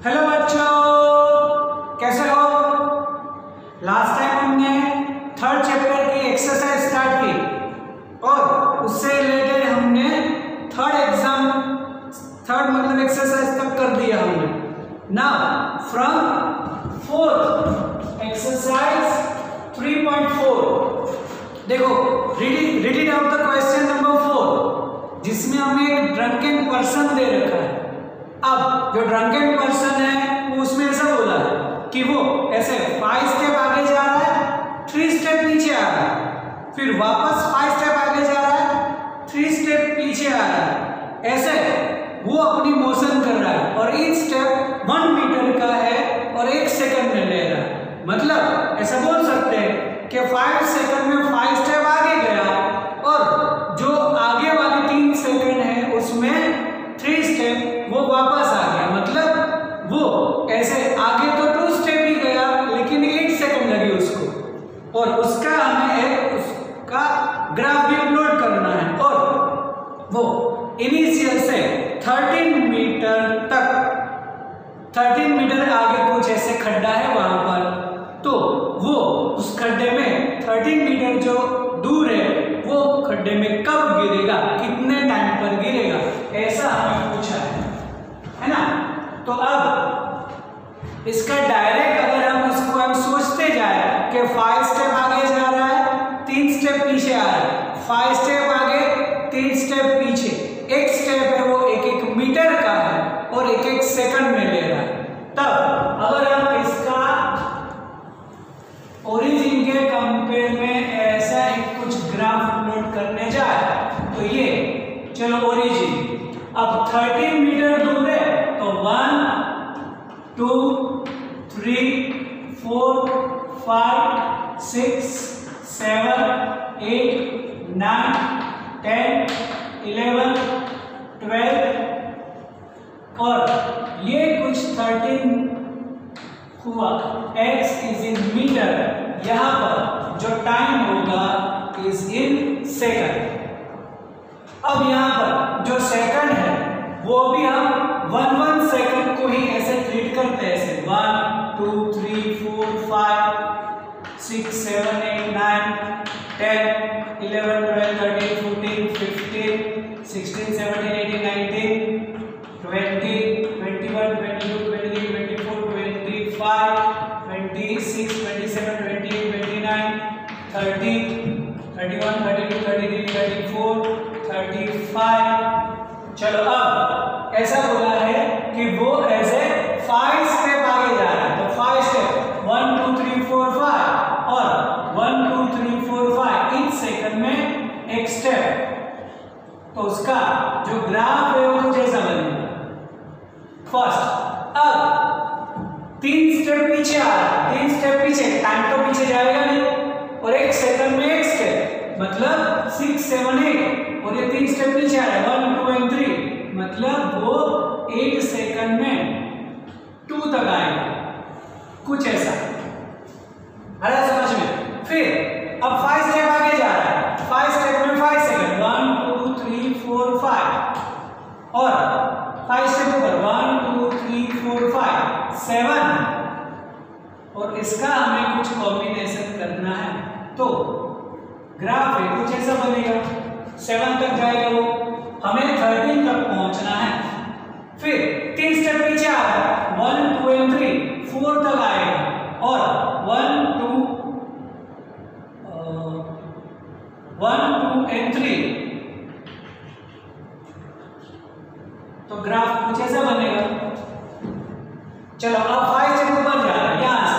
Hello बच्चों, कैसे हो? लास्ट टाइम हमने थर्ड चैप्टर की एक्सरसाइज स्टार्ट की और उससे रिलेटेड हमने थर्ड मतलब एक्सरसाइज तक कर दिया हमने। नाउ फ्रॉम फोर्थ एक्सरसाइज 3.4 देखो, read it out the question number 4 जिसमें हमें एक ड्रंकन पर्सन दे रखा है। अब जो ड्रंकन पर्सन है वो उसमें ऐसा बोला है कि वो ऐसे 5 स्टेप आगे जा रहा है, 3 स्टेप पीछे आ रहा है, फिर वापस 5 स्टेप आगे जा रहा है, 3 स्टेप पीछे आ रहा है। ऐसे वो अपनी मोशन कर रहा है और ईच स्टेप 1 मीटर का है और 1 सेकंड में ले रहा है। मतलब ऐसा बोल सकते हैं कि 5 सेकंड में 5 स्टेप आगे गया और जो आगे वाले 3 सेकंड है उसमें 3 स्टेप वो वापस आ गया। मतलब वो ऐसे आगे तो 2 स्टेप ही गया लेकिन 8 सेकंड लगे उसको, और उसका हमें उसका ग्राफ भी अपलोड करना है। और वो इनिशियल से 13 मीटर तक 13 मीटर आगे कुछ ऐसे खड्डा है वहां पर, तो वो उस खड्डे में 13 मीटर जो दूर है वो खड्डे में कब गिरेगा, कितने टाइम पर गिरेगा, ऐसा हमें पूछा है ना। तो अब इसका डायरेक्ट अगर हम सोचते जाए कि 5 स्टेप आगे जा रहा है, 3 स्टेप पीछे आ रहा है, 5 स्टेप आगे 3 स्टेप पीछे, 1 स्टेप है वो 1-1 मीटर का है और 1-1 सेकंड में ले रहा है। तब अगर हम इसका ओरिजिन के कंपेयर में ऐसा एक कुछ ग्राफ अपलोड करने जाए तो ये चलो ओरिजिन अब 13 मीटर दूर है तो 1 2 3 4 5 6 7 8 9 10 11 12 और ये कुछ 13 हुआ। x इज इन मीटर, यहां पर जो टाइम होगा इज इन सेकंड। अब यहां पर जो सेकंड है वो भी हम 1 सेकंड को ही ऐसे ट्रीट करते हैं, ऐसे 1 2 3 4 5 6 7 8 9 10 11 12 13 14 15 16 17 18 19 20 21 22 23 24 25 26 27 28 29 30 31 32 33 34 35। चलो अब ऐसा बोला है कि वो ऐसे 5 स्टेप आगे जा रहा है, तो 5 स्टेप 1 2 3 4 5 और 1 2 3 4 5 ईच सेकंड में 1 स्टेप, तो उसका जो ग्राफ है वो कुछ ऐसा बनेगा। फर्स्ट अब 3 स्टेप पीछे आ रहा है, 3 स्टेप पीछे, टाइम तो पीछे जाएगा नहीं, और 1 सेकंड में 1 स्टेप मतलब 6 7 8, और ये 3 स्टेप पीछे आ रहा है 1 2 एंड 3, मतलब वो 8 सेकंड में 2 तक आएगा, कुछ ऐसा आया समझ में। फिर अब 5 स्टेप आगे जा रहा है, 5 स्टेप में 5 सेकंड 1 2 3 4 5 और 5 स्टेप ऊपर 1 2 3 4 5 7, और इसका हमें कुछ कॉम्बिनेशन करना है तो ग्राफ है कुछ ऐसा बनेगा। 7 तक जाएगा वो, हमें 13 तक पहुंचना है। फिर 3 स्टेप पीछे आ रहा है 1 2 एंड 3 4 तक आएगा और 1 2 एंड 3, तो ग्राफ कुछ ऐसा बनेगा। चलो अब 5 स्टेप ऊपर जा रहा है, यहां से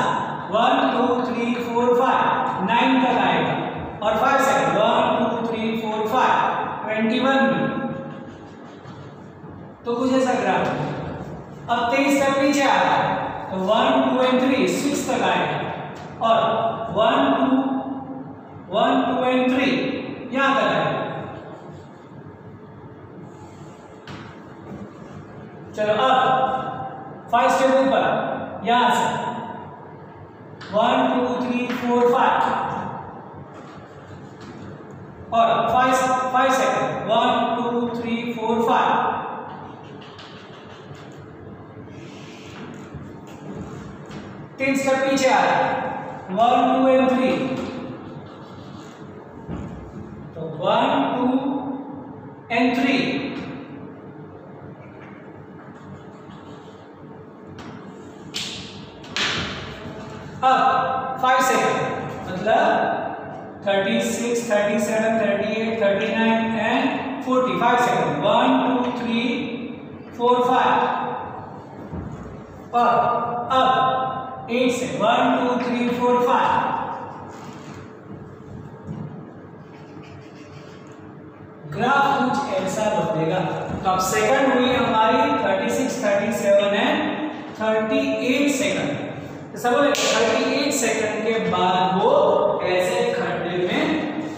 1 2 3 4 5 9 तक आएगा और 5 सेकंड 1 2 3 4 5 21 में, तो कुछ ऐसा ग्राफ है। अब 3 स्टेप पीछे आ रहा है तो 1 2 एंड 3 6 तक आएगा और 1 2 एंड 3 यहां तक आएगा। चलो अब 5 स्टेप ऊपर यहां से 1 2 3 4 5 और 5 सेकंड 1 2 3 4 5 3 स्टेप पीछे आ रहा है, 1 2 एंड 3, तो 1 2 एंड 3, अब 5 सेकंड, मतलब 36, 37, 38, 39 एंड 45 सेकंड, 1 2 3 4 5, और अब 8 से 1 2 3 4 5, ग्राफ कुछ ऐसा बनेगा। तो अब सेकंड हुई हमारी 36, 37 एंड 38 सेकंड, ऐसा बोले 38 सेकंड के बाद वो ऐसे खड्डे में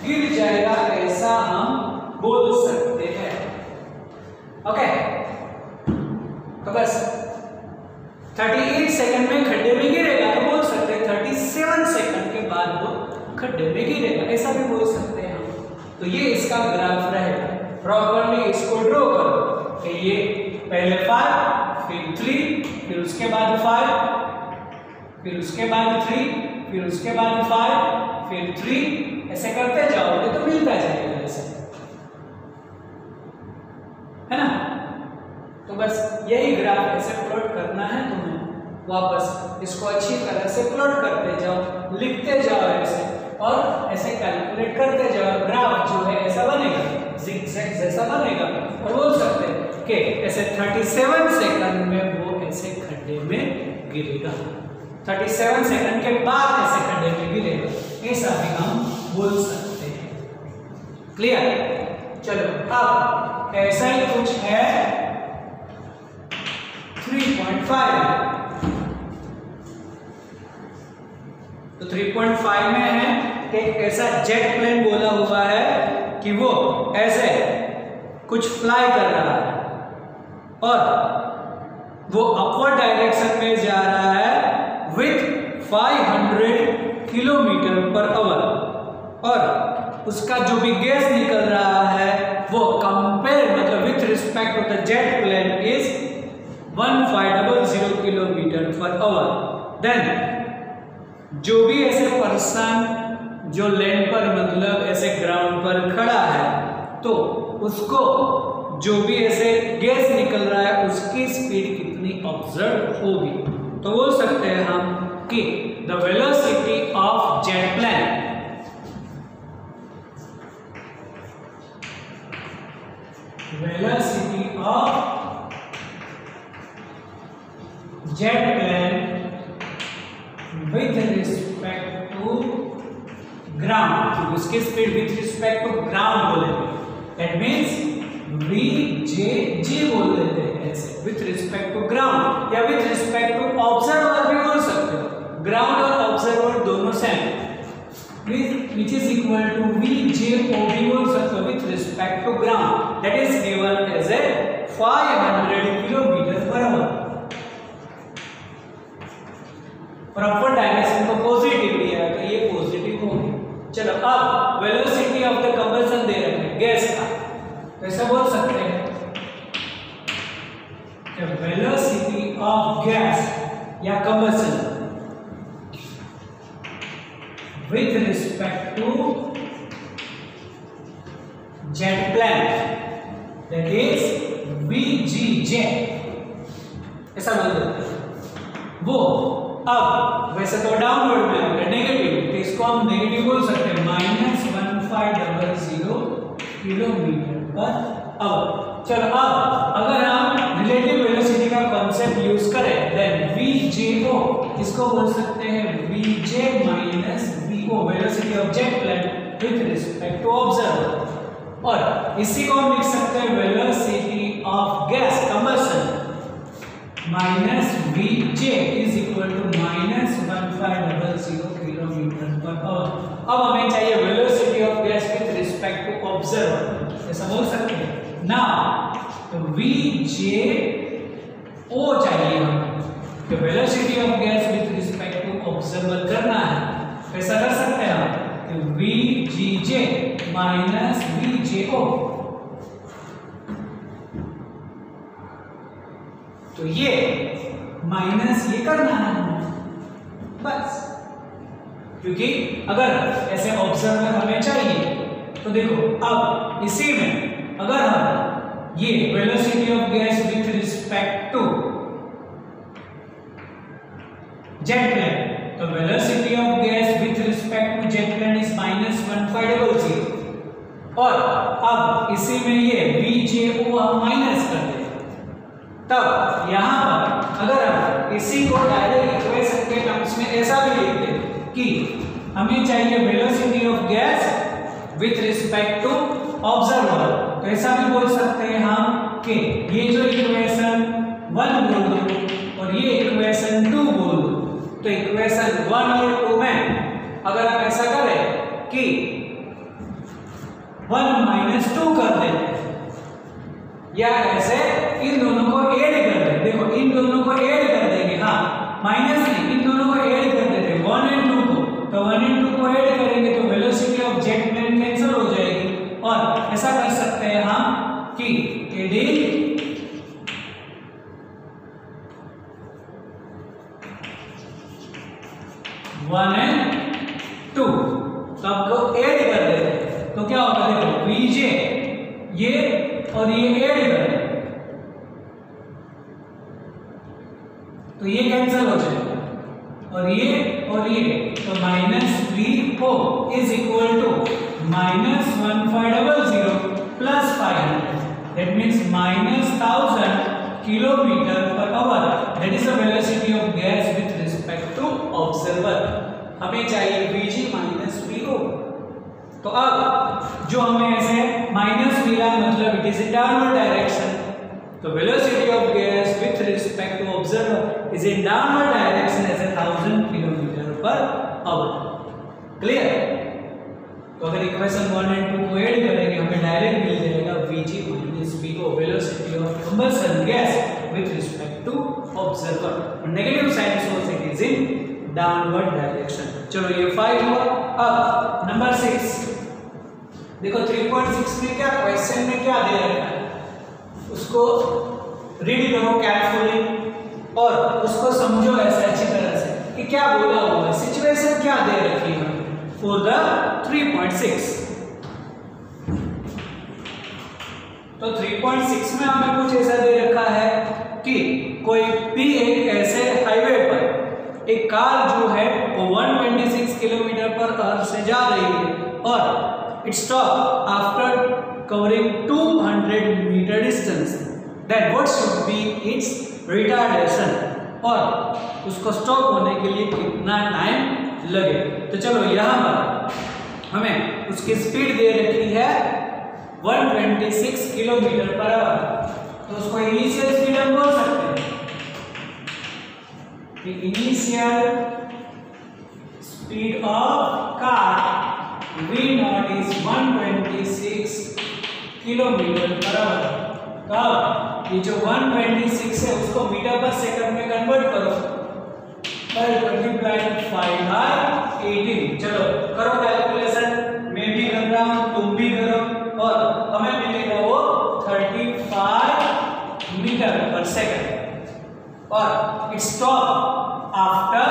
गिर जाएगा, ऐसा हम बोल सकते हैं। ओके, तो बस 38 सेकंड में खड्डे में गिरेगा तो बोल सकते हैं 37 सेकंड के बाद वो खड्डे में गिरेगा, ऐसा भी बोल सकते हैं हम। तो ये इसका ग्राफ रहेगा। प्रॉपरली इसको ड्रॉ करो कि ये पहले 5, फिर 3, फिर उसके बाद 5, फिर उसके बाद 3, फिर उसके बाद 5, फिर 3, ऐसे करते जाओगे तो मिलता जाएगा ऐसे, है ना। तो बस यही ग्राफ ऐसे प्लॉट करना है तुम्हें, वापस इसको अच्छी तरह से प्लॉट करते जाओ, लिखते जाओ ऐसे, और ऐसे कैलकुलेट करते जाओ। ग्राफ जो है ऐसा बनेगा, जिगजैग जैसा बनेगा, और बोल सकते हैं कि ऐसे 37 सेकंड में वो ऐसे खड्डे में गिरेगा, 37 सेकंड के बाद ऐसे खड्डे में गिरेगा, ऐसा भी हम बोल सकते हैं। क्लियर? चलो अब ऐसा ही कुछ है 3.5, तो 3.5 में है एक ऐसा जेट प्लेन बोला हुआ है कि वो ऐसे कुछ फ्लाई कर रहा है और वो अपवर्ड डायरेक्शन में जा रहा है विथ 500 किलोमीटर पर आवर, और उसका जो भी गैस निकल रहा है वो कंपेयर मतलब with respect to the jet plane is 1500 kilometre per hour. Then जो भी ऐसे पर्सन जो लैंड पर मतलब ऐसे ग्राउंड पर खड़ा है, तो उसको जो भी ऐसे गैस निकल रहा है उसकी स्पीड कितनी ऑब्जर्व होगी, तो बोल सकते हैं हम कि the velocity of jet plane with respect to ground, उसकी speed with respect to ground बोलेंगे, that means VJG बोल देते हैं ऐसे, with respect to ground या with respect to observer भी बोल सकते हो, ground और observer दोनों same, which is equal to VJO भी बोल सकते हो with respect to ground, that is given as a 500 kilometre per our. Proper direction को पॉजिटिव लिया है तो ये पॉजिटिव होगी। चलो अब वेलोसिटी ऑफ द कंबशन दे रखे हैं गैस का, तो ऐसा बोल सकते हैं कि वेलोसिटी ऑफ गैस या combustion with respect to jet plane, that is VGJ, ऐसा बोल देते हैं। वो अब वैसे तो डाउनवर्ड में होगा नेगेटिव, तो इसको हम नेगेटिव बोल सकते हैं -1500 किलोमीटर पर आवर। चलो अब अगर हम रिलेटिव वेलोसिटी का कॉन्सेप्ट यूज करें, देन VJO इसको बोल सकते हैं VJ minus VO, velocity of jet plane with respect to observer, और इसी को हम लिख सकते हैं velocity of gas combustion minus VJ is equal to -1500 kilometre per hour. अब हमें चाहिए velocity of gas with respect to observer, ऐसा बोल सकते हैं ना, तो VJO चाहिए हमें, तो velocity of gas with respect to observer करना है, ऐसा कर सकते हैं हम, तो VGJ माइनस VJO, तो ये माइनस ये करना है हमें, बस। क्योंकि अगर ऐसे ऑब्जर्वर हमें चाहिए तो देखो अब इसी में अगर हम ये velocity of gas with respect to jet plane, तो velocity of gas with respect to jet plane is -1500 और अब इसी में ये VJO हम माइनस कर दें, तब यहां पर अगर हम इसी को डायरेक्ट इक्वेशन के टर्म्स में ऐसा भी लिख दें कि हमें चाहिए velocity of gas with respect to observer, तो ऐसा भी बोल सकते हैं हम कि ये जो इक्वेशन 1 बोल दो और ये इक्वेशन 2 बोल दो, तो इक्वेशन 1 और 2 में अगर आप ऐसा करें कि 1 - 2 कर दें या ऐसे इन दोनों को ऐड कर दें, देखो इन दोनों को ऐड कर देंगे, हाँ माइनस नहीं, इन दोनों को ऐड कर देते 1 और 2 को, तो 1 और 2 को ऐड करेंगे तो velocity of jet plane cancel हो जाएगी और ऐसा कर सकते हैं हम कि एडिंग 1 और 2 सबको ऐड कर देते, तो क्या होगा देखो VJ ये और ये ऐड कर, तो ये कैंसिल हो जाएगा और ये तो -3O is equal to -1500 plus 500, that means -1000 km/h, that is the velocity of gas with respect to observer. हमें चाहिए VG - VO, तो अब जो हमें ऐसे माइनस मिला मतलब it is in downward direction, तो velocity of gas with respect to observer is in downward direction as 1000 km/h। Clear? तो अगर इक्वेशन 1 और 2 को ऐड करेंगे हमें डायरेक्ट मिल जाएगा VG - VO, velocity of combustion gas with respect to observer, negative sign source it is in downward direction. चलो ये 5 हुआ। अब नंबर 6 देखो 3.6 में क्या क्वेश्चन में क्या दे रखा है, उसको रीड करो केयरफुली और उसको समझो ऐसे अच्छी तरह से कि क्या बोला हुआ है, सिचुएशन क्या दे रखी है फॉर द 3.6। तो 3.6 में हमें कुछ ऐसा दे रखा है कि कोई भी एक ऐसे हाईवे पर एक कार जो है वो 126 km/h से जा रही है और it stop after covering 200 metre distance, then what should be its retardation, और उसको स्टॉप होने के लिए कितना टाइम लगे। तो चलो यहाँ पर हमें उसकी स्पीड दे रखी है 126 km/h, तो उसको इनिशियल स्पीड हम बोल सकते हैं कि initial speed of car V0 is 126 km/h। तब ये जो 126 है उसको मीटर पर सेकंड में कन्वर्ट करो, मल्टीप्लाई 5/18। चलो करो कैलकुलेशन, मैं भी कर रहा हूं तुम भी करो और हमें मिलेगा वो 35 मीटर पर सेकंड और it stop after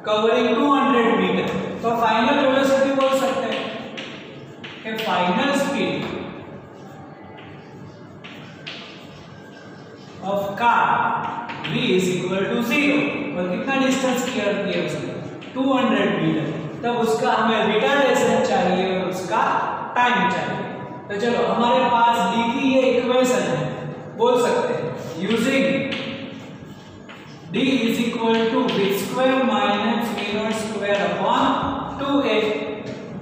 covering 200 metre. तो फाइनल वेलोसिटी बोल सकते हैं कि final speed of car v is equal to 0 और कितना डिस्टेंस क्लियर किया उसने 200 मीटर, तब उसका हमें रिटार्डेशन चाहिए और उसका टाइम चाहिए। तो चलो हमारे पास दी की ये इक्वेशन है, बोल सकते हैं using d is equal to v square minus v0 square upon 2a,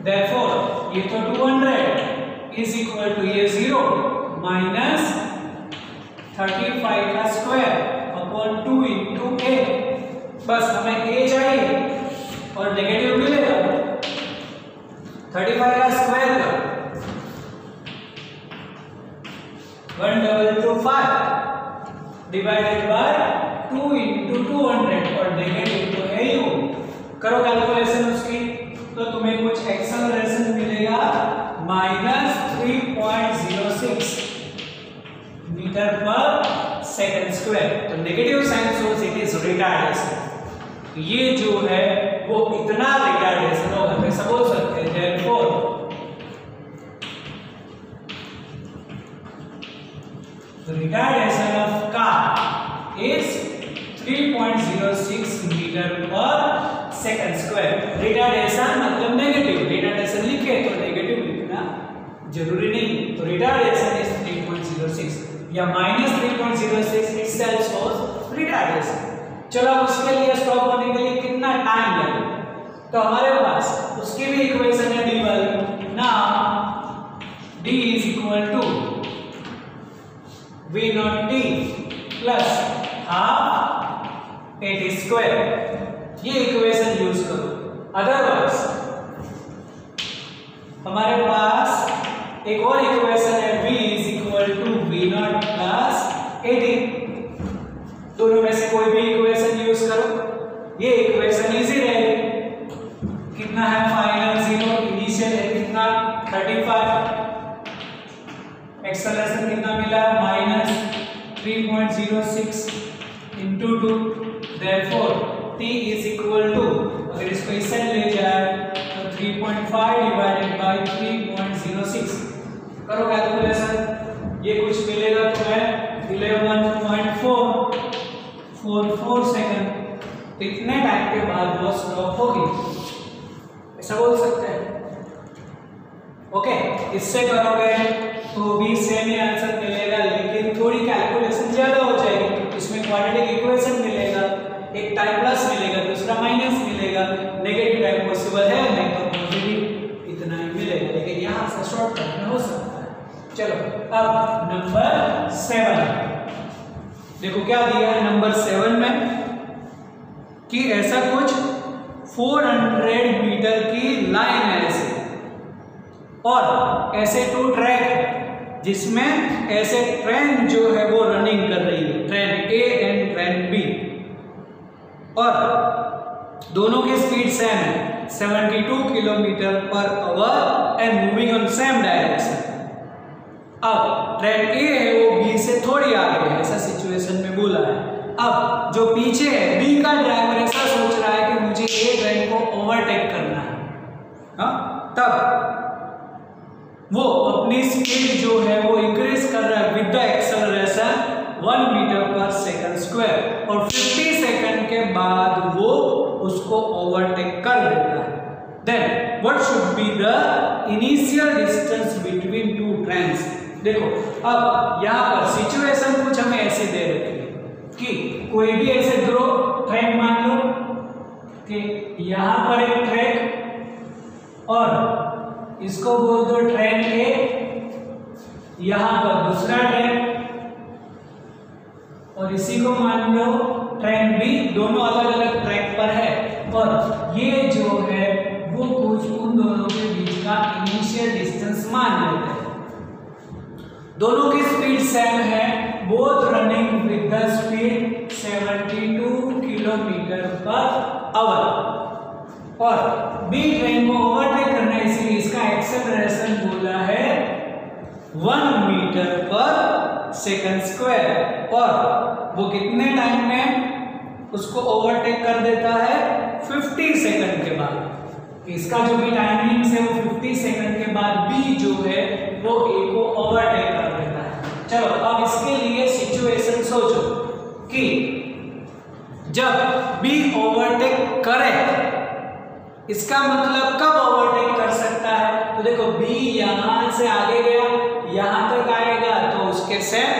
therefore ये तो 200 is equal to ये 0 minus 35 का स्क्वायर अपॉन 2 into a, बस हमें a चाहिए और नेगेटिव मिलेगा 35 का स्क्वायर का 1225 डिवाइडेड बाय 2 into 200 और नेगेटिव तो है ही वो। करो कैलकुलेशन उसकी, तो तुम्हें कुछ एक्सेलरेशन मिलेगा -3.06 मीटर पर सेकंड स्क्वायर। तो negative sign source it is retardation, तो ये जो है वो इतना रिटार्डेशन होगा, तो ऐसा बोल सकते हैं therefore the retardation of car is 3.06 metre per second square. Retardation मतलब नेगेटिव, रिटार्डेशन लिखे तो नेगेटिव लिखना जरूरी नहीं, तो रिटार्डेशन इज 3.06 या -3.06 itself shows retardation। चलो अब उसके लिए स्टॉप होने के लिए कितना टाइम लगेगा, तो हमारे पास उसकी भी इक्वेशन है डी वाली ना, d is equal to v naught t plus half at square, ये इक्वेशन यूज करो। अदरवाइज हमारे पास एक और इक्वेशन है v is equal to v naught plus 18, दोनों में से कोई भी इक्वेशन यूज करो, ये इक्वेशन इजी रहेगी। कितना है फाइनल 0, इनिशियल है कितना 35, एक्सेलरेशन कितना मिला -3.06 into 2, therefore t is equal to, अगर इसको इससे ले जाए तो 3.5 डिवाइडेड बाय 3.06 करो कैलकुलेशन, ये कुछ मिलेगा तुम्हें 11.444 सेकंड। तो इतने टाइम के बाद वो स्टॉप होगी, ऐसा बोल सकते हैं। ओके, इससे करोगे तो भी सेम ही आंसर मिलेगा, लेकिन थोड़ी कैलकुलेशन ज्यादा हो जाएगी। इसमें क्वाड्रेटिक इक्वेशन मिलेगा, एक टाइम प्लस मिलेगा, दूसरा माइनस मिलेगा, नेगेटिव टाइम पॉसिबल है नहीं तो पॉजिटिव इतना ही मिलेगा, लेकिन यहाँ से शॉर्टकट में हो सकता है। चलो अब नंबर 7 देखो क्या दिया है नंबर 7 में कि ऐसा कुछ 400 मीटर की लाइन है ऐसे, और ऐसे 2 ट्रैक है जिसमें ऐसे ट्रेन जो है वो रनिंग कर रही है, train A and train B, और दोनों की स्पीड सेम है 72 kilometre per our and moving on same direction. अब ट्रेन A है वो B से थोड़ी आगे है, ऐसा सिचुएशन में बोला है। अब जो पीछे है B का ड्राइवर ऐसा सोच रहा है कि मुझे A ट्रेन को ओवरटेक करना है, हाँ, तब वो अपनी स्पीड जो है वो इंक्रीज कर रहा है with the acceleration 1 metre per second square, और 50 सेकंड के बाद वो उसको ओवरटेक कर देता है। Then what should be the initial distance between 2 trains. देखो अब यहाँ पर सिचुएशन कुछ हमें ऐसे दे रखी है कि कोई भी ऐसे दो ट्रैक मान लो कि यहाँ पर एक ट्रैक और इसको बोल दो ट्रेन A, यहां पर दूसरा ट्रेन, और इसी को मान लो ट्रेन B, दोनों अलग अलग ट्रैक पर है, और ये जो है वो कुछ उन दोनों के बीच का इनिशियल डिस्टेंस मान लेते हैं। दोनों की स्पीड सेम है, both running with the speed 72 kilometre per our, और B ट्रेन को ओवरटेक करना है, इसलिए इसका एक्सेलरेशन बोला है 1 मीटर पर सेकंड स्क्वायर, और वो कितने टाइम में उसको ओवरटेक कर देता है 50 सेकंड के बाद। इसका जो भी टाइमिंग है वो 50 सेकंड के बाद B जो है वो A को ओवरटेक कर देता है। चलो अब इसके लिए सिचुएशन सोचो कि जब B ओवरटेक करे, इसका मतलब कब ओवरटेक कर सकता है, तो देखो B यहां से आगे गया, यहां तक आएगा तो उसके सेम,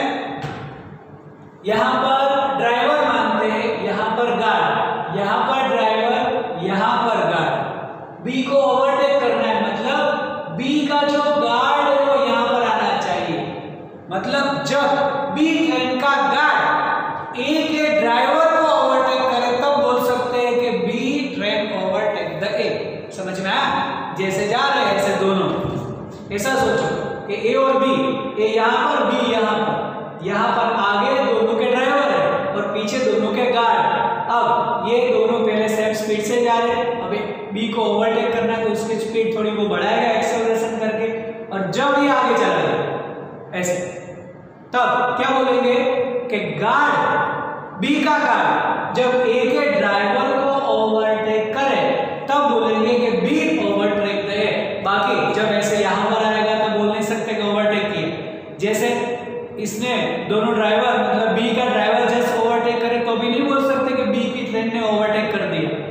यहां पर ड्राइवर मानते हैं, यहां पर गार्ड, यहां पर ड्राइवर, यहां पर गार्ड। B को ओवरटेक करना है, मतलब B का जो गार्ड है वो यहां पर आना चाहिए, मतलब जब B ट्रेन का गार्ड A के ड्राइवर को ओवरटेक करे तब बोल सकते हैं कि B train overtake the A। समझ में आया? जैसे जा रहे हैं ऐसे दोनों, ऐसा सोचो कि A और B, A यहाँ पर B यहाँ पर आगे दोनों के ड्राइवर है और पीछे दोनों के गार्ड। अब ये दोनों पहले सेम स्पीड से जा रहे हैं, अब B को ओवरटेक करना है तो उसकी स्पीड थोड़ी वो बढ़ाएगा एक्सेलरेशन करके, और जब ये आगे चला गया ऐसे, तब क्या बोलेंगे कि गार्ड B का गार्ड जब A के ड्राइवर को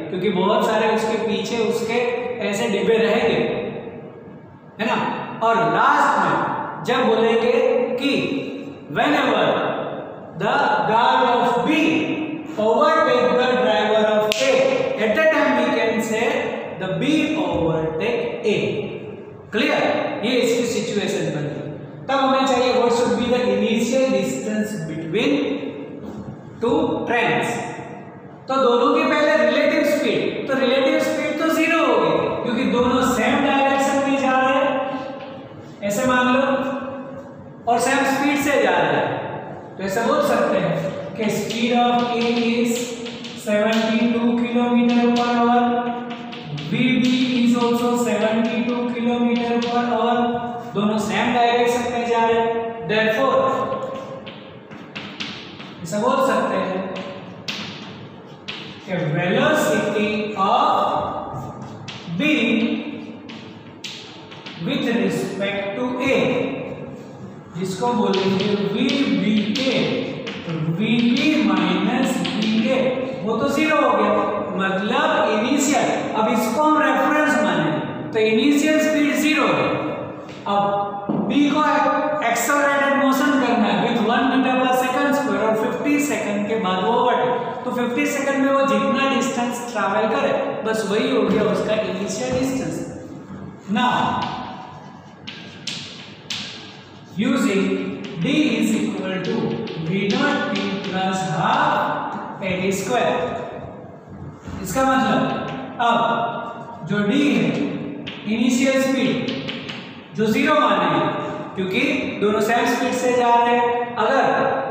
क्योंकि बहुत सारे उसके पीछे उसके ऐसे डिब्बे रहेंगे, है ना। और लास्ट में जब बोलेंगे कि whenever the guard of B overtake the driver of A, at that time we can say the B overtake A. Clear, ये इसकी सिचुएशन बनी। तब हमें चाहिए what should be the initial distance between two trains। तो दोनों की पहले रिलेटिव स्पीड, तो रिलेटिव स्पीड तो 0 होगी क्योंकि दोनों सेम डायरेक्शन में जा रहे हैं, ऐसे मान लो, और सेम स्पीड से जा रहे हैं। तो ऐसे बोल सकते हैं कि speed of A is 72 kilometre per our, BB is also 72 kilometre per our, दोनों सेम डायरेक्शन में जा रहे हैं। देयरफॉर ऐसा बोल सकते हैं कि velocity of B with respect to A, जिसको बोलेंगे VBA, तो VB माइनस BA, वो तो 0 हो गया, मतलब इनिशियल। अब इसको हम रेफरेंस माने तो इनिशियल स्पीड 0 है। अब B को एक्सेलरेटेड मोशन करना है with 1 metre per second square और 50 सेकंड के बाद वो ओवरटेक, तो 50 सेकंड में वो जितना डिस्टेंस ट्रैवल करे बस वही हो गया उसका initial distance. Now using D is equal to V naught T plus half AD square। इसका मतलब अब जो D है इनिशियल स्पीड जो 0 मानेंगे क्योंकि दोनों सेम स्पीड से जा रहे हैं। अगर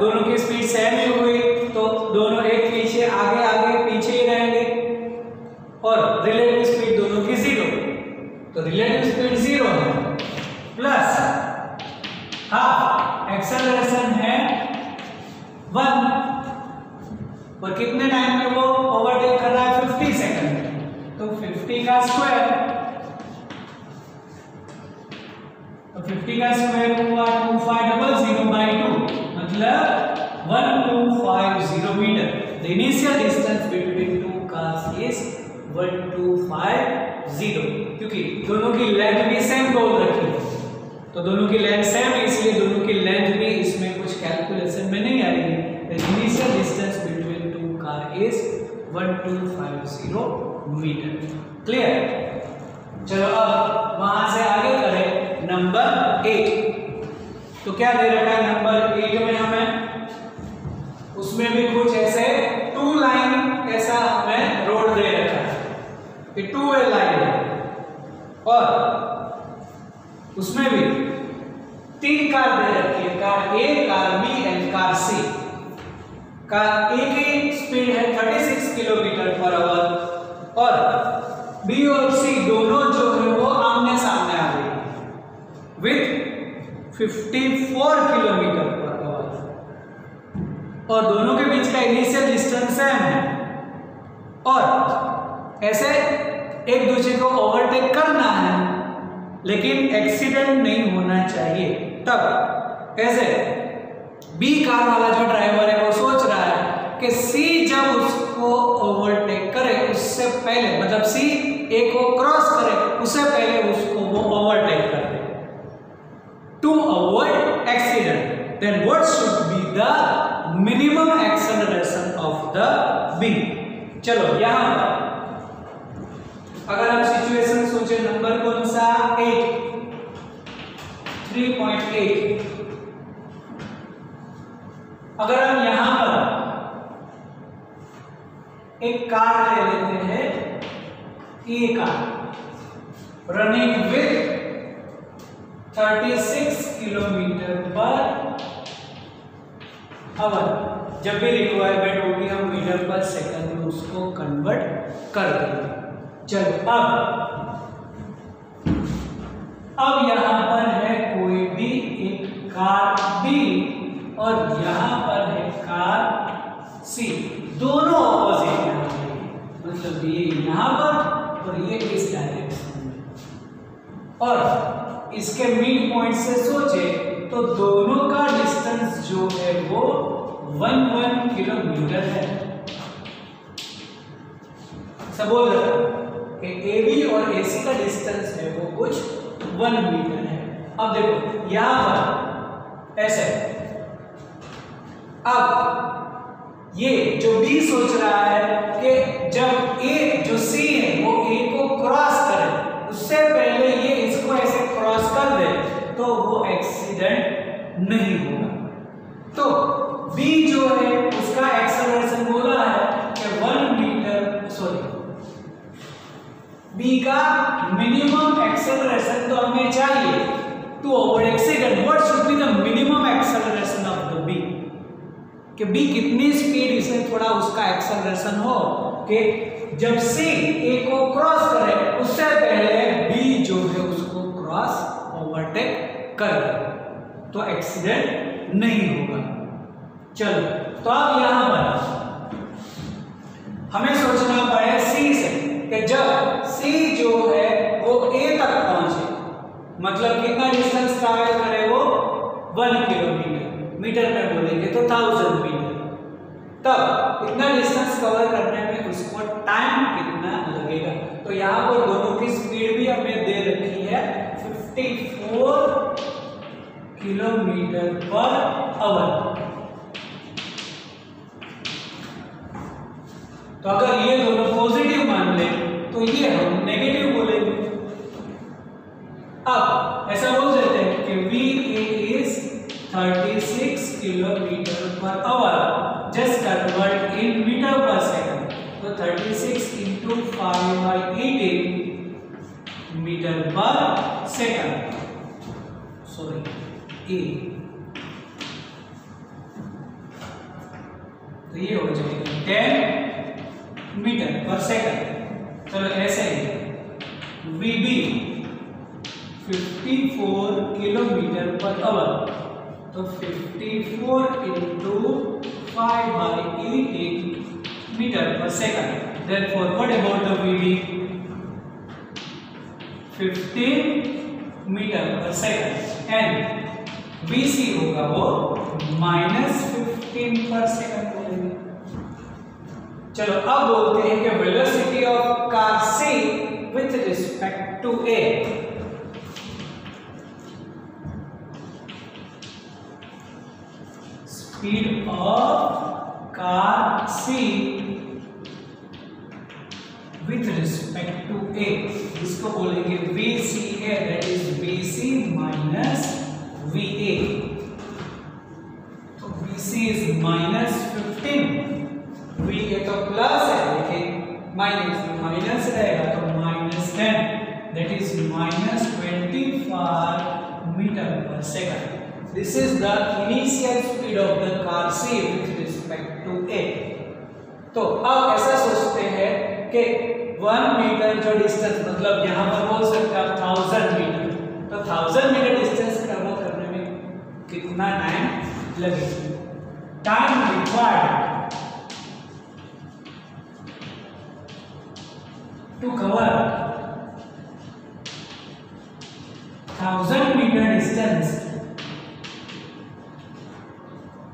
दोनों की स्पीड सेम ही हुई तो दोनों एक पीछे आगे आगे पीछे ही रहेंगे, और रिलेटिव स्पीड दोनों की 0, तो रिलेटिव स्पीड 0 है प्लस हाफ एक्सेलरेशन है 1, और कितने टाइम में वो ओवरटेक कर रहा है 50 सेकंड, तो 50 का स्क्वायर, तो 50 का स्क्वायर हुआ 2500/2, मतलब 1250 metre. The initial distance between two cars is 1250, क्योंकि दोनों की लेंथ भी सेम बोल रखी है, तो दोनों की लेंथ सेम है इसलिए दोनों की लेंथ भी इसमें कुछ कैलकुलेशन में नहीं आएगी। The initial distance between two car is 1250 metre. Clear, चलो अब वहां से आगे करें नंबर 8। तो क्या दे रखा है नंबर 8 में हमें, उसमें भी कुछ ऐसे 2 लाइन ऐसा हमें रोड दे रखा है, ये 2 वे लाइन है, और उसमें भी 3 कार दे रखी है, car A, car B and car C। Car A की स्पीड है 36 किलोमीटर पर आवर, और B और C दोनों जो है वो आमने सामने आ रही है विथ 54 किलोमीटर पर आवर, और दोनों के बीच का इनिशियल डिस्टेंस सेम है, और ऐसे एक दूसरे को ओवरटेक करना है लेकिन एक्सीडेंट नहीं होना चाहिए। तब ऐसे बी कार वाला जो ड्राइवर है वो सोच रहा है कि सी जब उसको ओवरटेक करे उससे पहले, मतलब सी ए को क्रॉस करे उससे पहले उसको वो ओवरटेक कर दे to avoid accident. Then what should be the minimum acceleration of the B. चलो यहां पर अगर आप सिचुएशन सोचे, नंबर कौन सा 3.8। अगर हम यहां पर एक कार ले लेते हैं, ये car running with 36 kilometre per our, जब भी रिक्वायरमेंट होगी हम मीटर पर सेकंड में उसको कन्वर्ट कर देंगे। चलो अब यहां पर है कोई भी एक कार B और यहां पर है कार C, दोनों ऑपोजिट हैं, मतलब ये यहां पर और ये इस डायरेक्शन में, और इसके मिड पॉइंट से सोचे तो दोनों का डिस्टेंस जो है वो 1 किलोमीटर है। ऐसा बोल रहा था कि AB और AC का डिस्टेंस है वो कुछ 1 मीटर है। अब देखो यहां पर ऐसे, अब ये जो B सोच रहा है कि जब A जो C है वो A को क्रॉस करे, उससे पहले ये इसको ऐसे क्रॉस कर दे तो वो एक्सीडेंट नहीं होगा। तो B जो है उसका एक्सेलरेशन बोला है कि 1 मीटर, सॉरी B का मिनिमम एक्सेलरेशन तो हमें चाहिए to avoid accident. What should be the minimum acceleration of the B, कि B कितनी स्पीड इसे थोड़ा उसका एक्सेलरेशन हो कि जब C A को क्रॉस करे उससे पहले B जो है उसको क्रॉस ओवरटेक कर दे तो एक्सीडेंट नहीं होगा। चलो तो अब यहां पर हमें सोचना पड़े C से कि जब C जो है वो A तक पहुंचे, मतलब कितना डिस्टेंस ट्रैवल करे वो 1 किलोमीटर, मीटर में बोलेंगे तो 1000 मीटर, तब इतना डिस्टेंस कवर करने में उसको टाइम कितना लगेगा। तो यहाँ पर दोनों की स्पीड भी हमें दे रखी है 54 किलोमीटर पर आवर। तो अगर ये दोनों पॉजिटिव मान ले तो ये हम नेगेटिव बोलेंगे। अब ऐसा बोल देते हैं कि VA is 36 kilometre per hour, just convert in metre per second, तो 36 into 5/18 metre per second, sorry E, तो ये हो जाएगा 10 मीटर पर सेकंड। चलो ऐसे ही VB 54 किलोमीटर पर आवर, तो 54 into 5/18 metre per second. Therefore, what about the VB? 15 metre per second and BC होगा वो -15 पर सेकंड बोलेंगे। चलो अब बोलते हैं कि velocity of car C with respect to A। Speed of car C with respect to A, इसको बोलेंगे VCA, that is BC minus VA। तो BC इज -15, VA तो प्लस है लेकिन माइनस रहेगा तो -10, that is -25 metre per second. This is the initial speed of the car C with respect to A। तो अब ऐसा सोचते हैं कि 1 मीटर जो डिस्टेंस, मतलब यहां पर बोल सकते हैं 1000 मीटर, तो 1000 मीटर डिस्टेंस कवर करने में कितना टाइम लगेगा? Time required to cover 1000 meter distance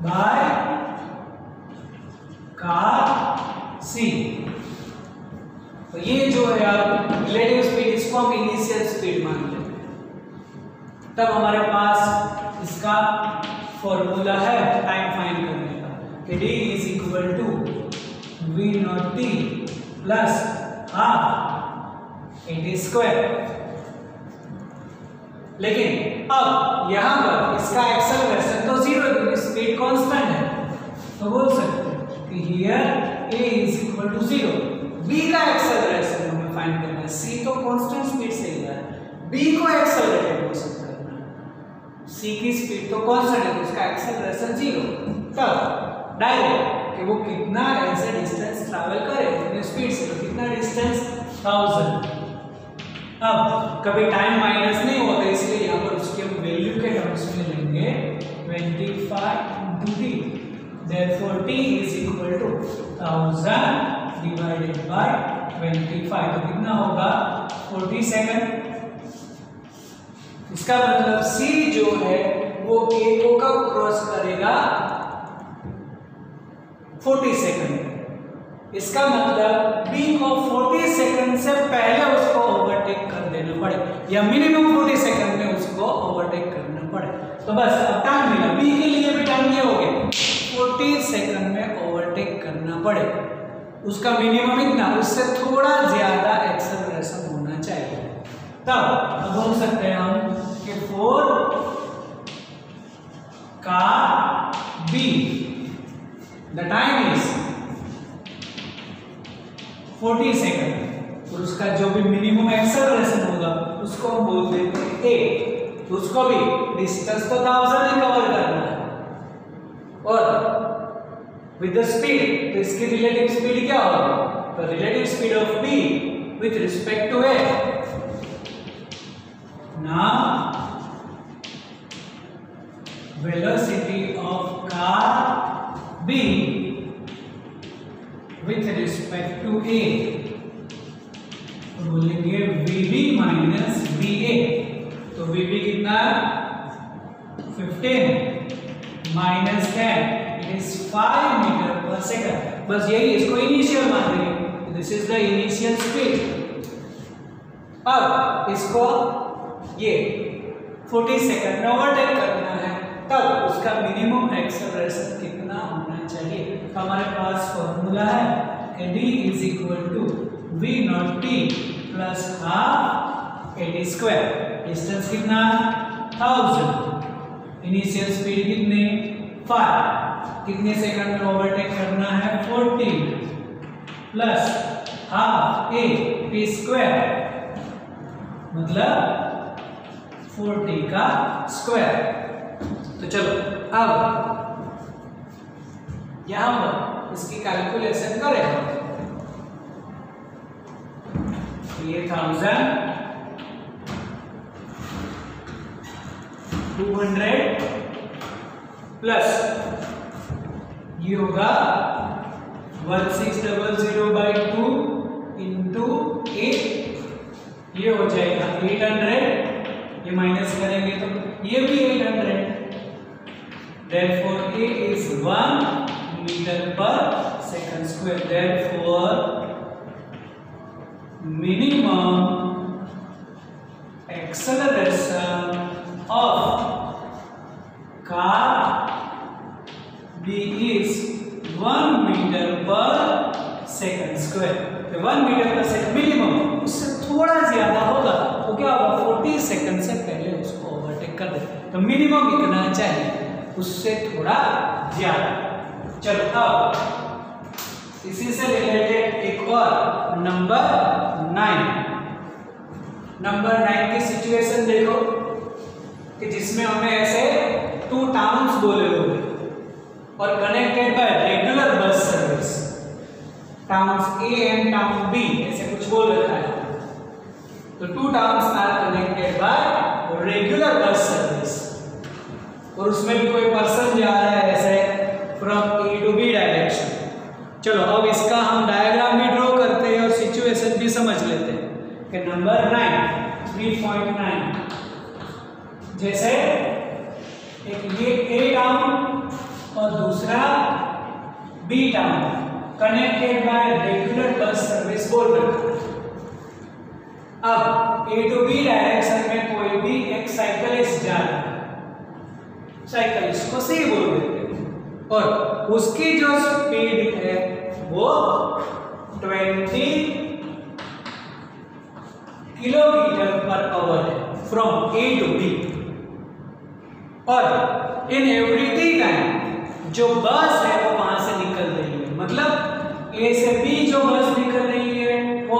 by car C। तो ये जो है आप रिलेटिव स्पीड, इसको हम इनिशियल स्पीड मान लेते हैं। तब हमारे पास इसका फॉर्मूला है टाइम फाइंड करने का कि D is equal to V0T plus half AT square. लेकिन अब यहां पर इसका एक्सेलरेशन तो 0 है क्योंकि स्पीड कांस्टेंट है, तो बोल सकते हैं कि here A is equal to 0। B का एक्सेलरेशन हमें फाइंड करना है, C तो कांस्टेंट स्पीड से ही है, B को एक्सेलरेटेड मोशन करना है, C की स्पीड तो कांस्टेंट है, उसका एक्सेलरेशन 0। तब डायरेक्ट कि वो कितना ऐसे डिस्टेंस ट्रैवल करे कितने स्पीड से, तो कितना डिस्टेंस 1000। अब कभी टाइम माइनस नहीं होता, इसलिए यहाँ पर उसके हम वैल्यू के टर्म्स में लेंगे 25 into T। Therefore T is equal to 1000 divided by 25, तो कितना होगा 40 सेकंड। इसका मतलब C जो है वो A को कब क्रॉस करेगा? 40 सेकंड। इसका मतलब बी को 40 सेकंड से पहले उसको ओवरटेक कर देना पड़े, या मिनिमम 40 सेकंड में उसको ओवरटेक करना पड़े। तो बस अब टाइम मिला, बी के लिए भी टाइम ये हो गया 40 सेकंड में ओवरटेक करना पड़े, उसका मिनिमम इतना, उससे थोड़ा ज्यादा एक्सेलरेशन होना चाहिए। तब बोल सकते हैं हम कि four car be the time is 40 second, और उसका जो भी मिनिमम एक्सेलरेशन होगा उसको हम बोल देते हैं ए। तो उसको भी डिस्टेंस तो 1000 ही कवर करना है, और विद द स्पीड, तो इसकी रिलेटिव स्पीड क्या होगी? तो relative speed of B with respect to A. Now velocity of car B with respect to A, तो बोलेंगे VB माइनस VA। तो VB कितना? 15 minus 10, it is 5 metre per second. बस यही, इसको इनिशियल मान लेंगे, this is the initial speed. अब इसको ये 40 सेकंड में ओवरटेक करना है, तब उसका मिनिमम एक्सेलरेशन कितना होना चाहिए? तो हमारे पास फॉर्मूला है कि d is equal to v naught t plus half a t square. Distance कितना? 1000, इनिशियल स्पीड कितनी? 5, कितने सेकंड में ओवरटेक करना है? 40 plus half a t square, मतलब 40 का स्क्वायर। तो चलो अब यहां पर इसकी कैलकुलेशन करें। ये 1200 प्लस ये होगा 1600/2 इंटू 8, ये हो जाएगा 800, ये माइनस करेंगे तो ये भी 800। Therefore A is 1 meter per second square. Therefore minimum acceleration of car B is 1 meter per second square. 1 metre per second minimum, उससे थोड़ा ज्यादा होगा तो क्या होगा? 40 सेकंड से पहले उसको ओवरटेक कर दे। तो मिनिमम इतना चाहिए, उससे थोड़ा ज्यादा। चलो अब इसी से रिलेटेड एक और नंबर 9 की सिचुएशन देखो कि जिसमें हमें ऐसे 2 टाउन्स बोले हुए और connected by regular bus service, towns A and town B ऐसे कुछ बोल रखा है। तो 2 towns are connected by regular bus service, और उसमें भी कोई पर्सन जा रहा है ऐसे from A to B direction. चलो अब इसका हम डायग्राम भी ड्रॉ करते हैं और सिचुएशन भी समझ लेते हैं कि नंबर 3.9 जैसे एक ये A टाउन और दूसरा B town connected by regular bus service बोल रहे हैं। अब A to B डायरेक्शन में कोई भी एक साइकिलिस्ट जा रहा है, साइकिलिस्ट को C बोल देते हैं, और उसकी जो स्पीड है वो 20 किलोमीटर पर आवर है फ्रॉम A to B। और इन एवरी टाइम जो बस है वो वहां से निकल रही है, मतलब A से B जो बस निकल रही है वो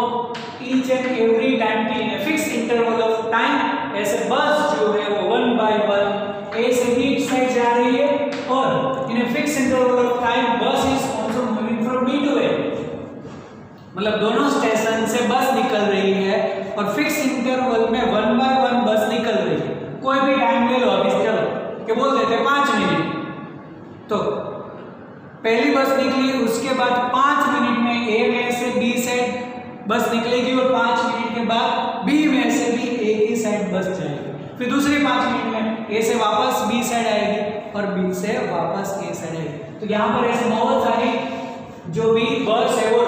each and every time in a fix interval of time ऐसे बस जो है वो 1 by 1 A से B साइड जा रही है, और in a fix interval of time bus is also moving from B to A, मतलब दोनों स्टेशन से बस निकल रही है और फिक्स इंटरवल में 1 by 1 बस निकल रही है। कोई भी टाइम ले लो, अभी चलो कि बोल देते 5 मिनट, तो पहली बस निकली, उसके बाद 5 मिनट में A में से B साइड बस निकलेगी, और 5 मिनट के बाद B में से भी A की साइड बस जाएगी, फिर दूसरे 5 मिनट में A से वापस B साइड आएगी और B से वापस A साइड आएगी। तो यहाँ पर ऐसे बहुत सारी जो भी बस है वो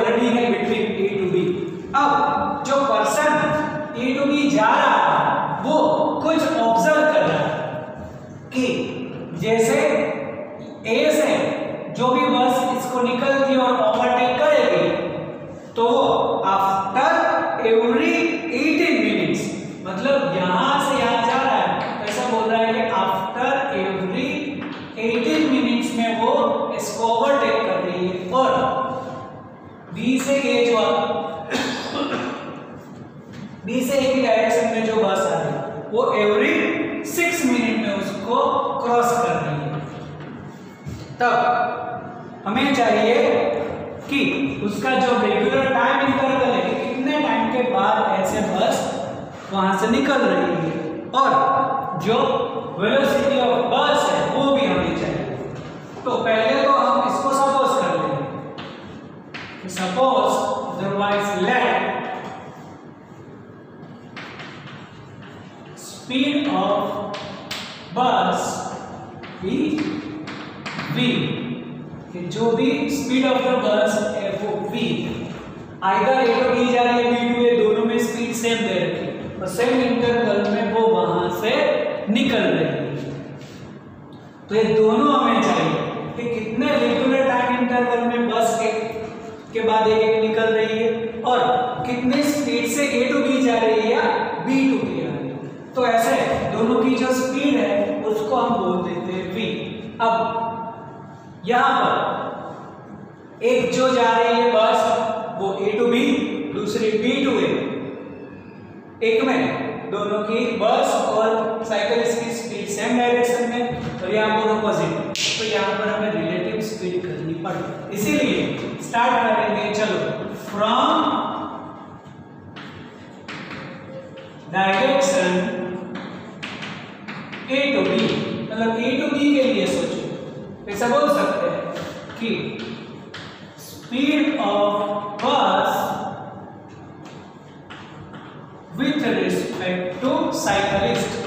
बी से ए जो बी से ए की डायरेक्शन में जो बस आ रही है वो एवरी 6 मिनट में उसको क्रॉस कर रही है। तब हमें चाहिए कि उसका जो रेगुलर टाइम इंटरवल है कि कितने टाइम के बाद ऐसे बस वहां से निकल रही है, और जो वेलोसिटी ऑफ बस है वो भी हमें चाहिए। तो पहले तो हम इसको सपोज कर लेंगे, suppose otherwise let speed of बस बी v, जो भी स्पीड ऑफ द बस है वो v, आइदर ए तो दी जा रही है b टू ए, दोनों में स्पीड सेम दे रखी है और सेम इंटरवल में वो वहां से निकल रही है। तो ये दोनों हमें चाहिए कि कितने रेगुलर टाइम इंटरवल में बस के बाद एक निकल रही है और कितने स्पीड से ए टू बी जा रही है या बी टू बी आ रही है। तो ऐसे दोनों की जो स्पीड है उसको हम बोल देते हैं v। अब यहां पर एक जो जा रही है बस वो ए टू बी, दूसरी बी टू ए, एक में दोनों की बस और साइकिल की स्पीड सेम डायरेक्शन में और यहाँ पर अपोजिट, तो यहाँ पर हमें रिलेटिव स्पीड करनी पड़े। इसीलिए स्टार्ट करेंगे, चलो from direction A to B, मतलब ए टू बी के लिए सोचो, ऐसा बोल सकते हैं कि speed of bus with respect to cyclist,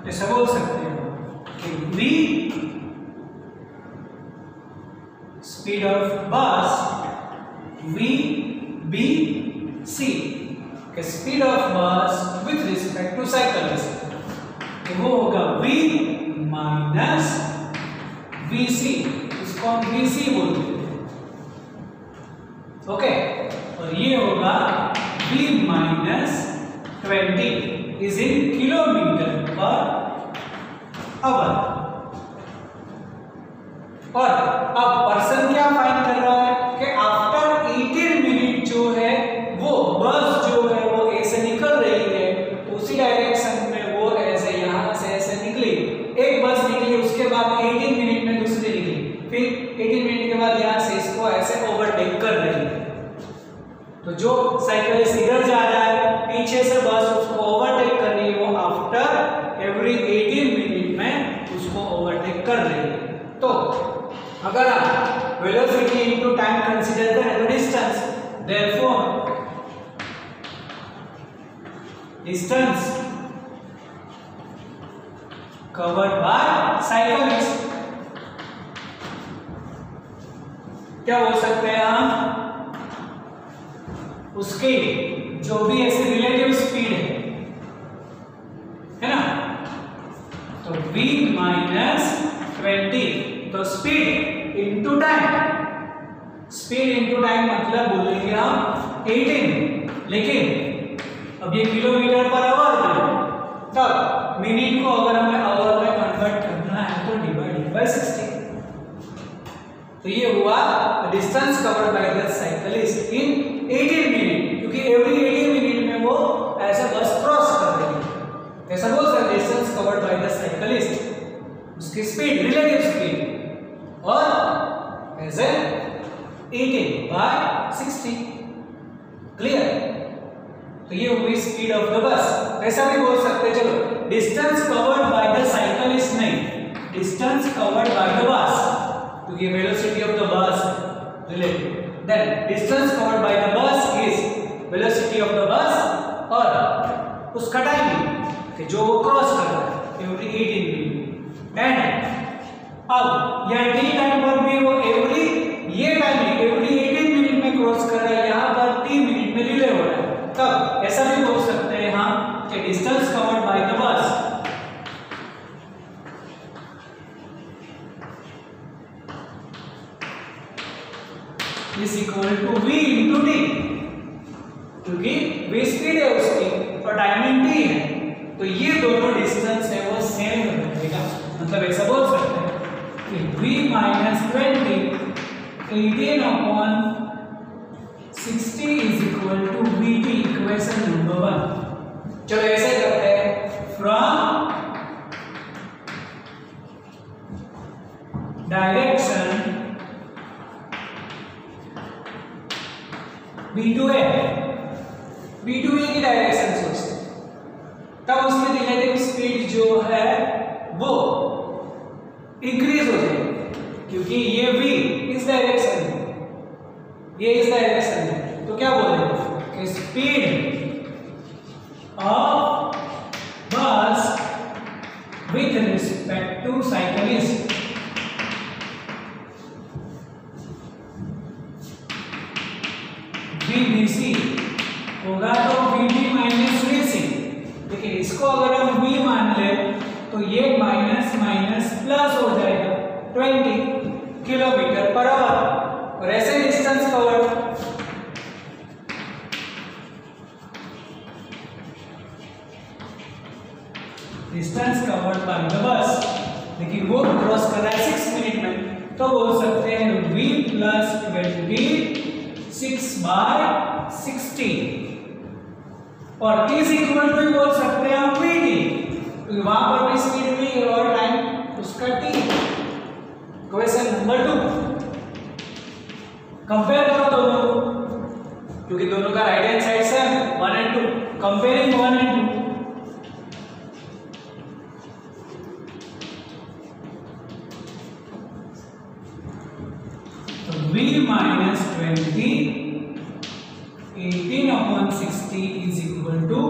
ऐसा बोल सकते हैं कि v स्पीड ऑफ बस v b c के speed of bus with respect to cyclist, तो वो होगा v माइनस वी सी, इसको हम वी सी बोलते हैं, ओके। और ये होगा v minus 20 is in kilometre per our. और अब पर्सन क्या फाइंड कर रहा है कि आफ्टर 18 मिनट जो है वो बस जो है वो ऐसे निकल रही है, उसी डायरेक्शन में वो ऐसे यहां से ऐसे निकली, एक बस निकली, उसके बाद 18 मिनट में दूसरी निकली, फिर 18 मिनट के बाद यहां से इसको ऐसे ओवरटेक कर रही है। तो जो साइकिलिस्ट इधर जा रहा है, पीछे से बस उसको ओवरटेक कर रही है, वो आफ्टर एवरी 18 मिनट में उसको ओवरटेक कर रही है। तो अगर आप वेलोसिटी इनटू टाइम कंसीडर करें तो distance, therefore distance covered bye cyclist, क्या बोल सकते हैं हम, उसकी जो भी ऐसी रिलेटिव स्पीड है ना, तो v माइनस 20, तो speed into time, speed into time मतलब बोलेंगे हम 18, लेकिन अब ये किलोमीटर पर आवर में, तब मिनट को अगर हमें आवर में कन्वर्ट करना है तो डिवाइडेड बाय 60। तो ये हुआ distance covered by the cyclist in 18 minute, क्योंकि एवरी 18 मिनट में वो ऐसे बस क्रॉस कर रही है। ऐसा बोल सकते distance covered by the cyclist, उसकी स्पीड रिलेटिव स्पीड, और ऐसे 18 बाय 60, क्लियर। तो ये हुई स्पीड ऑफ द बस। ऐसा भी बोल सकते हैं, चलो distance covered by the cyclist नहीं, distance covered by the bus, क्योंकि velocity of the bus relative, then distance covered by the bus is velocity of the bus और उसका टाइमिंग कि जो वो क्रॉस कर रहा है एवरी 18 मिनट, एंड अब यह टी टाइम पर भी वो एवरी ये टाइमिंग एवरी 18 मिनट में क्रॉस कर रहा है, यहाँ पर 3 मिनट में डिले हो रहा है। तब ऐसा भी बोल सकते हैं हम कि distance covered by the bus is equal to v into t, क्योंकि v स्पीड है उसकी और टाइमिंग t है, तो ये दोनों डिस्टेंस है वो सेम रहेगा। मतलब ऐसा बोल सकते हैं कि v minus 20 18/60 is equal to vt, equation number 1। चलो ऐसे करते हैं, फ्रॉम डायरेक्शन v2a की डायरेक्शन सोचते हैं, तब उसकी रिलेटिव स्पीड जो है वो इंक्रीज हो जाएगी, क्योंकि ये v इस डायरेक्शन में, ये इस डायरेक्शन में, तो क्या बोलेंगे कि speed of bus with respect to cyclist vbc होगा तो vb माइनस vc, लेकिन इसको अगर हम v मान ले तो ये माइनस माइनस प्लस हो जाएगा 20 किलोमीटर पर आवर। और ऐसे डिस्टेंस कवर बाय द बस, लेकिन वो क्रॉस कर रहा है 6 मिनट में, तो बोल सकते हैं v प्लस 26/60 और t इज इक्वल टू बोल सकते हैं हम vt, क्योंकि वहां पर भी स्पीड v और टाइम उसका t। क्वेश्चन नंबर 2, कंपेयर करो दोनों, क्योंकि दोनों का राइट हैंड साइड से 1 and 2, कंपेयरिंग 1 and 2। तो v minus 20 18/60 is equal to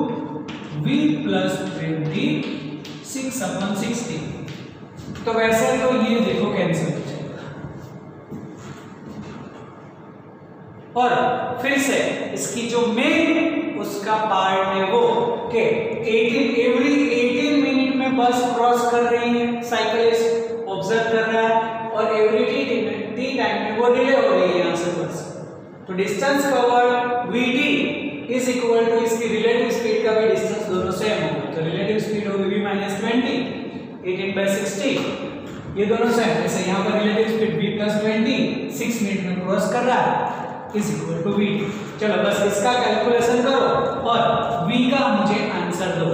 v plus 20 6/60। तो वैसे तो ये देखो कैंसिल हो जाएगा, और फिर से इसकी जो मेन उसका पार्ट है वो कि 18 मिनट में बस क्रॉस कर रही है, साइकिलिस्ट ऑब्जर्व कर रहा है, और एवरी टी टाइम में वो डिले हो रही है यहाँ से बस। तो distance covered vt is equal to इसकी रिलेटिव स्पीड का भी डिस्टेंस दोनों सेम होगा, तो रिलेटिव स्पीड होगी v माइनस 20 18/60, ये दोनों सेम। जैसे यहाँ पर relative speed v plus 20 6 minute में क्रॉस कर रहा है इज इक्वल टू vt। चलो बस इसका कैलकुलेशन करो और v का मुझे आंसर दो।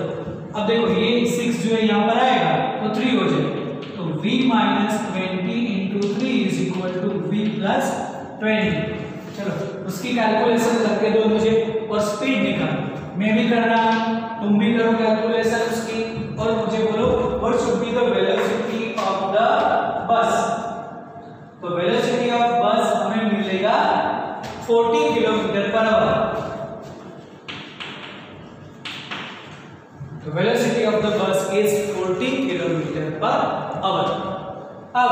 अब देखो ये 6 जो है यहाँ पर आएगा तो 3 हो जाएगा, तो v minus 20 into 3 is equal to v plus 20। चलो उसकी कैलकुलेशन करके दो मुझे, और स्पीड निकालो, मैं भी कर रहा हूं, तुम भी करो कैलकुलेशन उसकी, और मुझे बोलो what should be the velocity of the बस। तो वेलोसिटी ऑफ बस हमें मिलेगा 40 किलोमीटर पर आवर। तो velocity of the bus is 40 kilometre per hour. अब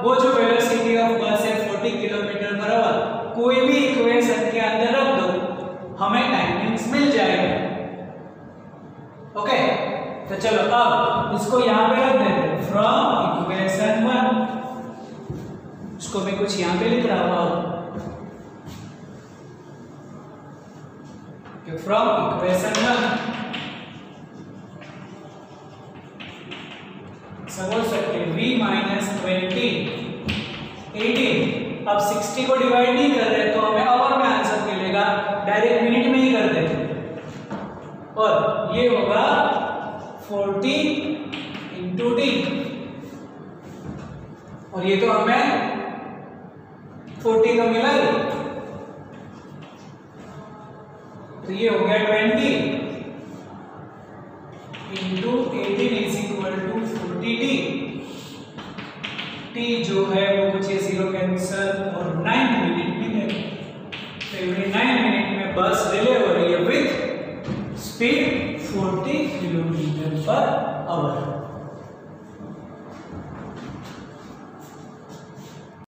वो जो वेलोसिटी ऑफ बस है 40 किलोमीटर पर आवर, कोई भी इक्वेशन के अंदर रख दो, हमें टाइमिंग्स मिल जाएगा। ओके, तो चलो अब इसको यहाँ पे रख देते हैं, फ्रॉम इक्वेशन 1, इसको मैं कुछ यहाँ पे लिख रहा हूँ कि फ्रॉम इक्वेशन 1 बोल सकते हैं v माइनस 20 18। अब 60 को डिवाइड नहीं कर रहे तो हमें आवर में आंसर मिलेगा, डायरेक्ट मिनट में ही कर देते, और ये होगा 40 इंटू टी, और ये तो हमें 40 तो मिला ही, तो ये हो गया 20 into 18 is equal to 40t। t जो है वो मुझे 0 कैंसिल और 9 मिनट मिलेगा, तो एवरी 9 मिनट में बस डिले हो रही है with speed 40 kilometre per our.